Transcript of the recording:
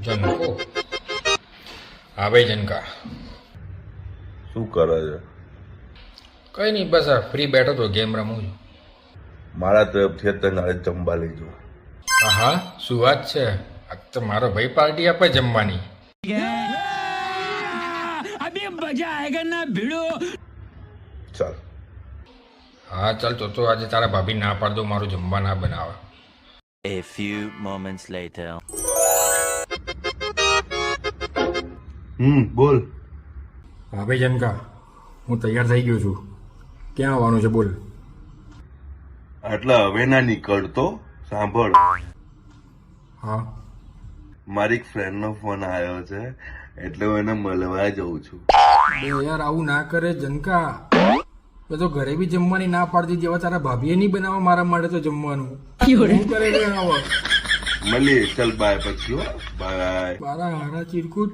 જનકો. હા ભાઈ જનકા. શું કરે છે? કઈ નહીં, બસ આ ફ્રી બેઠો તો ગેમ રમું છું. મારા તરફથી તને આજે જમવા લઈ જાઉં. હા, શું વાત છે? આ તો મારો ભાઈ પાર્ટી આપે જમવાની. ચાલ. હા ચાલ, તો આજે તારા ભાભી ના પાડ દો, મારું જમવા ના બનાવે. A few moments later. બોલ. હા ભાઈ જનકા, હું તૈયાર થઈ ગયો છું. ક્યાં આવવાનું છે બોલ. એટલે હવે ના નીકળતો. સાંભળ, હા મારી એક ફ્રેન્ડનો ફોન આવ્યો છે, એટલે હું એને મળવા જઉં છું. બે યાર આવું ના કરે જનકા. મેં તો ઘરે બી જમવાની ના પાડતી, જેવા તારા ભાભીએ નહીં બનાવવા મારા માટે તો જમવાનું. શું કરે છે આવો? મળીએ. ચાલ બાય પછી. બાય. મારા હારા ચીરકુટ.